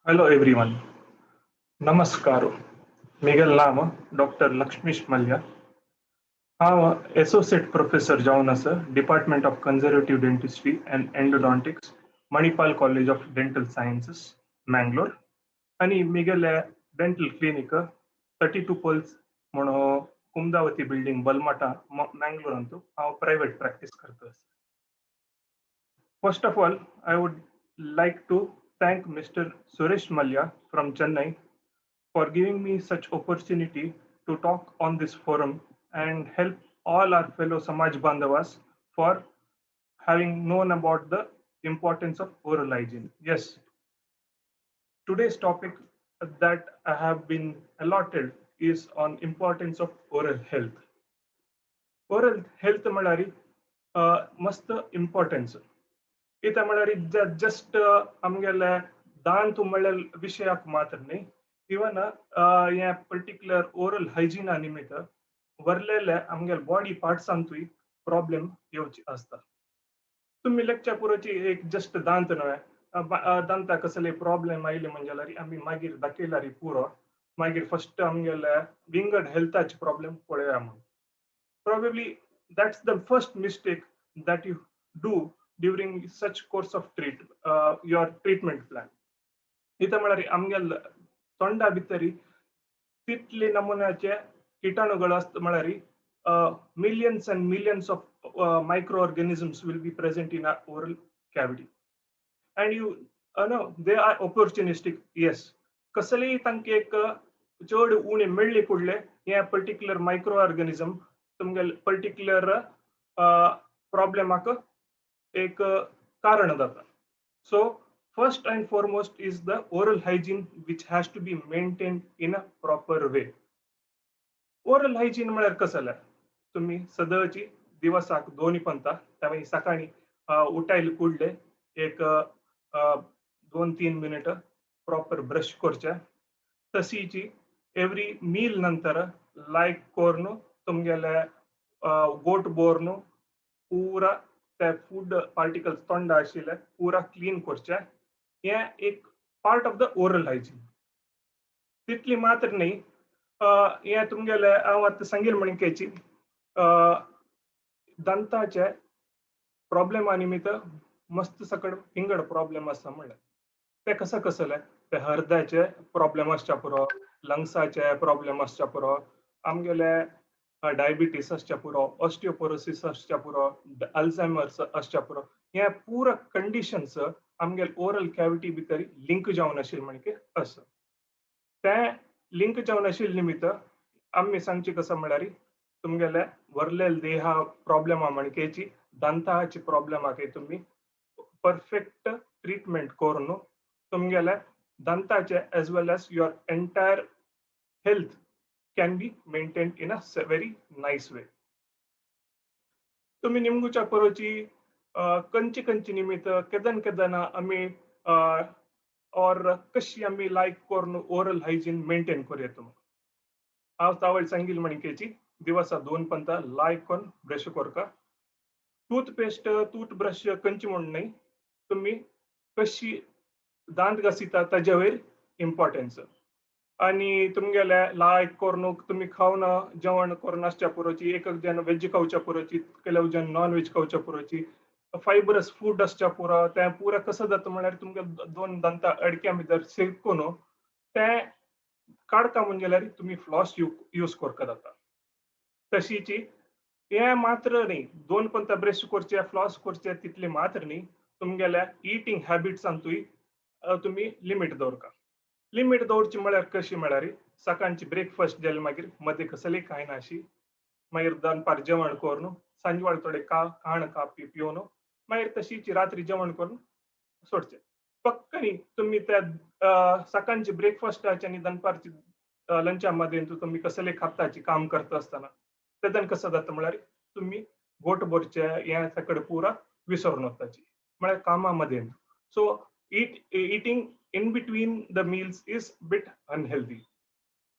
Hello everyone. Namaskaru. Miguel Nama, Dr. Lakshmish Malya. I'm Associate Professor Jaunasa, Department of Conservative Dentistry and Endodontics, Manipal College of Dental Sciences, Mangalore. आणि Miguel Dental Clinic 32 Pulse म्हणून कुमदावती building बलमाटा Mangalore Antu हांव private practice करतो. First of all, I would like to thank Mr. Suresh Malya from Chennai for giving me such opportunity to talk on this forum and help all our fellow Samaj Bandhavas for having known about the importance of oral hygiene. Yes, today's topic that I have been allotted is on importance of oral health. Oral health म्हळ्यार मस्त importance. इता म्हळ्यार just आमगेले दांत म्हणल्या विशयाक मात्र न्ही, इवन हे पर्टिक्युलर ओरल हायजीना निमित्त वरलेले आमगेले बॉडी पार्ट्सांतूय प्रॉब्लेम येवची असता. तुम्ही लेक्च्या पुरोची एक जस्ट दांत न्हय, दांता कसले प्रॉब्लेम आयले म्हणजे आमी मागीर दाखयल्यार पुरो मागीर फर्स्ट आमगेले विंगड हेल्थाचे प्रॉब्लेम पळोवया म्हणून. Probably that's the first mistake that you do during such course of your treatment plan. इथं म्हळ्यार आमगेल तोंडा भितरी तितले नमुन्याचे किटाणुಗಳು असत म्हळ्यार millions and millions of microorganisms will be present in our oral cavity. And you know they are opportunistic. Yes, कसलेही तांके एक चड उणे मेळ्ळे कुडले हे पर्टिक्युलर मायक्रोऑर्गॅनिझम तुमगेल पर्टिक्युलर प्रॉब्लेमाक एक कारण जाता. So first and foremost is the oral hygiene which has to be maintained in a proper way. Oral hygiene म्हळ्यार कसले तुम्ही सदळची दिवसाक दोन्ही पंता त्यामुळे सकाळी उठायला कुडले एक 2-3 मिनिट प्रॉपर ब्रश करचे. तशीची एव्हरी मील नंतर लायक कोरनु तुमगेले गोट बोरनु पूरा ते फूड पार्टिकल्स तोंडा आशिल्ले पूरा क्लीन करचे. हे एक part of the oral hygiene. तितली मात्र न्ही, हे तुमगेले हांव आतां सांगिल म्हणकेची दंताचे प्रॉब्लेमा निमित्त मस्त सकड विंगड प्रॉब्लेम आसा म्हणल्यार ते कसं कसले ते हृदयाचे प्रॉब्लेम आसच्या पुरो, लंग्साचे प्रॉब्लेम आसच्या पुरो, आमगेले डायबिटीस आसच्या पुरो, ऑस्टिओपोरोसिस आसच्या पुरो, अल्झायमर्स आसच्या पुरो. हे पूरा कंडिशन्स आमगेले ओरल कॅविटी भितर लिंक जावन आशिल्ले म्हणके आसा. ते लिंक जावन आशिल्ले निमित्त आमी सांगचे कसं म्हळ्यार तुमगेले वरलेले देहा प्रॉब्लेमा म्हणकेची दंताची प्रॉब्लेमाक तुम्ही परफेक्ट ट्रीटमेंट करून तुमगेले दंताचे as well as your entire health can be maintained in a very nice way. तुम्ही निमगुच्या परोची कंची कंची निमित्त केदन केदन आम्ही और कशी आम्ही लायक करून ओरल हायजीन मेंटेन करूया. तुम्ही हांव तावळ सांगिल म्हणकेची दिवसा 2 पंता लायक करून ब्रश करका. टूथपेस्ट टूथब्रश कंची म्हणून नाही, तुम्ही कशी दांत घासिता ताजे वयर इम्पॉर्टन्स. आणि तुमगेले लायक करून तुम्ही खावन जेवण करून आसच्या पुरोची, एक जण वेज खावच्या पुरोची, केलेव जण नॉन वेज खावच्या पुरोची, फायबरस फूड आसच्या पुरो ते पुरा कसं जाता म्हळ्यार तुमगे 2 दंता अडक्या भितर शिरकून ते काडका म्हणजेल्यार तुम्ही फ्लॉस यूज करका जाता. तशीची हे मात्र न्ही, 2 पंता ब्रश करचे फ्लॉस करचे तितले मात्र न्ही, तुमगेल्या इटिंग हॅबिट्सांतूय तुम्ही लिमिट दवरका. लिमिट दवरची म्हळ्यार कशी म्हळ्यार सकाळची ब्रेकफास्ट जाले मागीर मदे कसले कांय नाशी, मागीर दनपार जेवण करून सांजवाळ थोडे खाण कापी पिवन मागीर तशीच रात्री जेवण करून सोडचे. फक्त न्ही तुम्ही त्या सकाळची ब्रेकफास्टाची आणि दनपारची लंचा मध्ये तुम्ही कसले खाताची काम करता असताना तेदन कसं जाता म्हळ्यार तुम्ही गोट भरचे हे सकड पुरा विसरून वताची म्हळ्यार कामामध्ये. So eating in between the meals is bit unhealthy.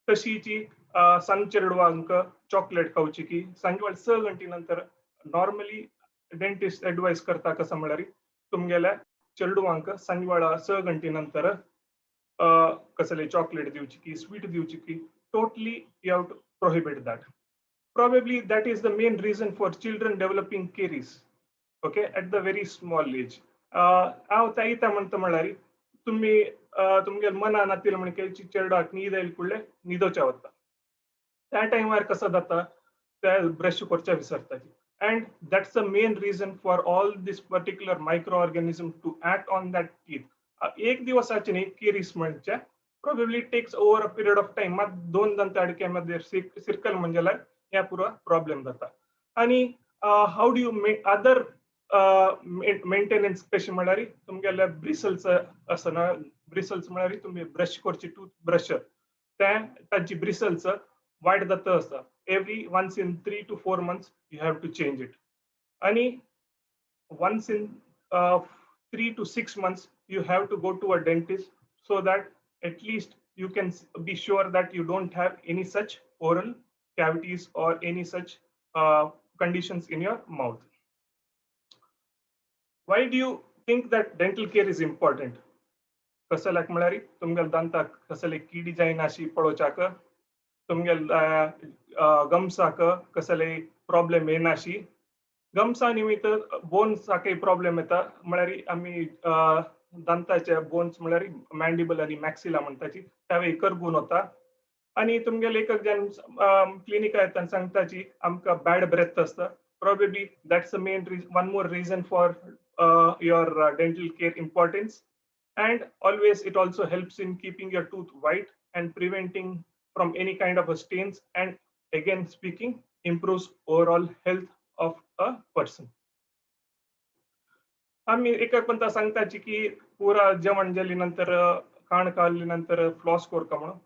तशीची सांजचेरडवांक चॉकलेट खावची की सांजवाळ 6 घंटे नंतर नॉर्मली डेंटिस्ट एडवाइस करता कसं म्हळ्यार तुमगेल्या चेडवांक सांजवाळ 6 घंटे नंतर कसले chocolate दिवची की sweet दिवची की totally you have to prohibit that. Probably that is the main reason for children developing caries, okay, at the very small age. हांव ताईता म्हणटा म्हळ्यार तुम्ही तुमगे मनान आतिल म्हणजे चेडवाक न्हीद येयले कुडले न्हिदोवचें वता त्या टायमार कसं जाता त्या ब्रश करच्या विसरताची and that's the main reason for all this particular microorganism to act on that teeth. एक दिवसाची न्ही केरीस म्हणजे probably takes over a period of time मात दोन दंत अडक्यामध्ये सिरकल म्हणजे या पुरा प्रॉब्लेम जाता आणि how do you make other maintenance कशी म्हळ्यार तुमगेले ब्रिसल्स असना ब्रिसल्स म्हळ्यार तुम्ही ब्रश करची टूथ ब्रश तांची ब्रिसल्स वायट जाता आसता every once in 3 to 4 months you have to change it and once in 3 to 6 months you have to go to a dentist so that at least you can be sure that you don't have any such oral cavities or any such conditions in your mouth. Why do you think that dental care is important? कसलाक म्हळ्यार तुमगेल दांताक कसले किडी जायना अशी पळोवच्याक तुमगेल गम्साक कसले problem येनाशी गम्सा निमित्त बोन्साक problem येता म्हळ्यार आमी दांताचे बोन्स म्हळ्यार मॅन्डिबल आणि मॅक्सिला म्हणटाची त्यावेळी करगून वता आणि तुमगेले एक जन क्लिनिका येता सांगताची आमकां बॅड ब्रेथ आसता probably that's the main reason, one more reason for your dental care importance. And always it also helps in keeping your tooth white and preventing from any kind of a stains, and again speaking improves overall health of a person. आम्ही एका पंता सांगताची की पुरा जेवण jelly नंतर खाण खाल्ली नंतर floss करता म्हणून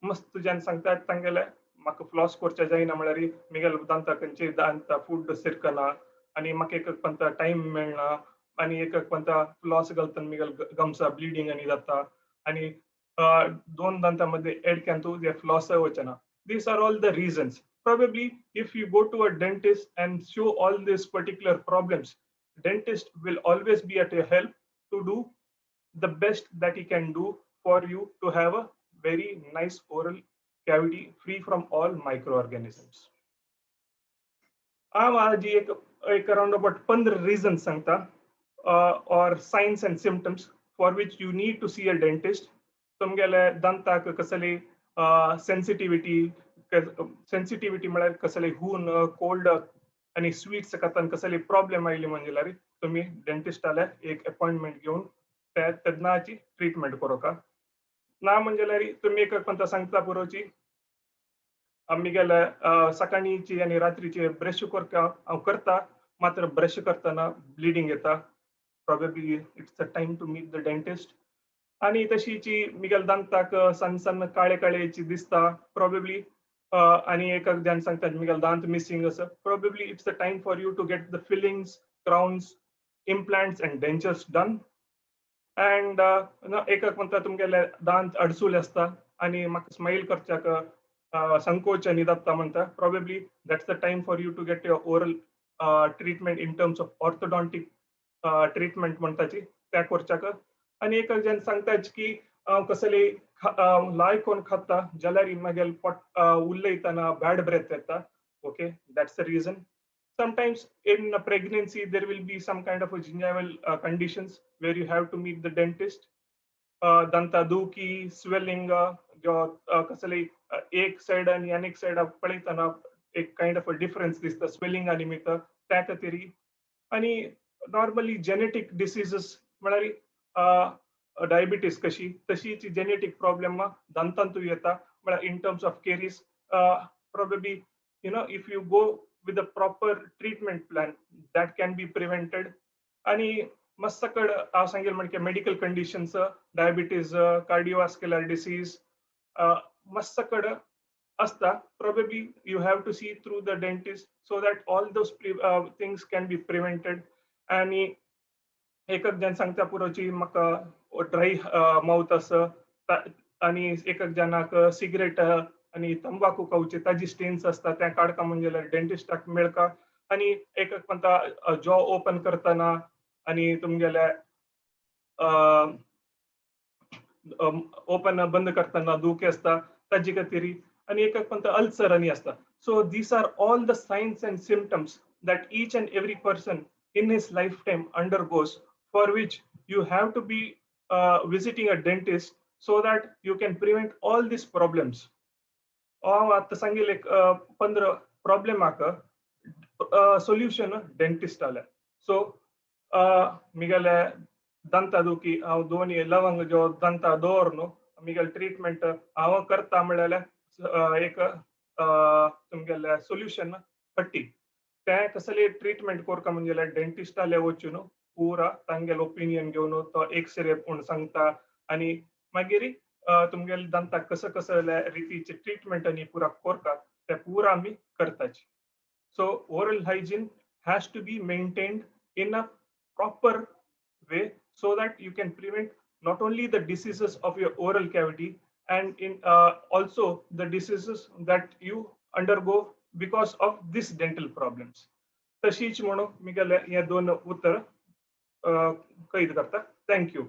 मस्त तुज्यान सांगतात तांगेले म्हाका फ्लॉस करचे जायना म्हळ्यार मिगेल दांता खंयचे दांत फूड सिरकना आनी म्हाका एक पंता टायम मेळना आनी एक पंता फ्लॉस घालतना मिगेल गम्सा ब्लिडींग आनी जाता आनी दोन दांतामध्ये एडक्यान तूं जे फ्लॉस वचना. These are all the reasons. Probably if you go to a dentist and show all these particular problems, dentist will always be at your help to do the best that he can do for you to have a very nice oral cavity free from all microorganisms. आज एक around about 15 reasons सांगता or signs and symptoms for which you need to see a dentist. तुमगेले दांताक कसले sensitivity म्हळ्यार कसले हून cold आणि sweets खाताना कसले प्रॉब्लेम आयले म्हणजे तुम्ही डेंटिस्टाले एक अपॉइंटमेंट घेऊन तेन्नाची ट्रीटमेंट करोका ना म्हणजे तुम्ही एक पंता सांगता पुरोची आमगेले सकाळीची आणि रात्रीची ब्रश करता मात्र ब्रश करताना ब्लिडिंग येता probably it's the time to meet the dentist. आणि तशीची मिगेल दांताक सन सन काळे काळेची दिसता probably आणि एक जन सांगतात मिगेल दांत मिसिंग असं probably it's the time for you to get the fillings, crowns, implants and dentures done. And एक म्हणता तुमगेले दांत अडसूल असता आणि म्हाका स्माइल करच्याक संकोच आणि जाता म्हणता probably that's the time for you to get your oral treatment in terms of orthodontic treatment म्हणटाची त्या करच्याक आणि एक जन सांगताच की कसले लाय कोण खाता जाल्यार मागेल पोट उलयतना बॅड ब्रेथ येता. Okay, that's the reason. Sometimes in pregnancy there will be some kind of a gingival conditions where you have to meet the dentist. दंता दुखी स्वेलिंग जो कसले एक साइड आणि अनेक साइड पळयतना एक काइंड ऑफ अ डिफरन्स दिसता स्वेलिंग आणि मित त्या खातीर आणि नॉर्मली जेनेटिक डिसीजेस म्हळ्यार डायबिटीज कशी तशीची जेनेटिक प्रॉब्लेम दांतांतूय येता म्हळ्यार in terms of caries probably if you go with a proper treatment plan that can be prevented. आणि मस्तकड हांव सांगेल म्हणजे मेडिकल कंडिशन्स डायबिटीज कार्डियोवास्क्युलर डिसीज मस्तकड असता probably you have to see through the dentist so that all those things can be prevented. आणि एक जन सांगता पुरोची म्हाका ड्राय माउथ आसा आणि एक जनाक सिगरेट आणि तंबाखू खावचे ताजी स्टेन्स असता त्या काडका म्हणजे डेंटिस्टाक मेळका आणि एक म्हणता जॉ ओपन करतना आणि तुमगेले ओपन बंद करतना दुखे असता ताजी खातीर आणि एक पण अल्सर आणि असता. So these are all the signs and symptoms that each and every person in his lifetime undergoes, for which you have to be visiting a dentist so that you can prevent all these problems. आता सांगेल एक 15 problem आका solution dentist आल्या. So मिगेले ದಂತ दुखी हांव दोन्ही लवंग जो ದಂತ दवरनु मिगेल ट्रीटमेंट हांव करता म्हळ्यार एक तुमगेले सॉल्यूशन पट्टी ते कसले ट्रीटमेंट कोरका म्हणजे डेंटिस्टाले वचून पुरा तांगेल ओपिनियन घेवन तो एक्सरे पूण सांगता आणि मागीर तुमगेले ದಂತ कसले रितीचे ट्रीटमेंट आणि पुरा कोरका ते पुरा आमी करताची. So oral hygiene has to be maintained in a proper way so that you can prevent not only the diseases of your oral cavity and in also the diseases that you undergo because of these dental problems. तशीच म्हणून मी गेल्या या दोन उत्तर कैद करता. Thank you.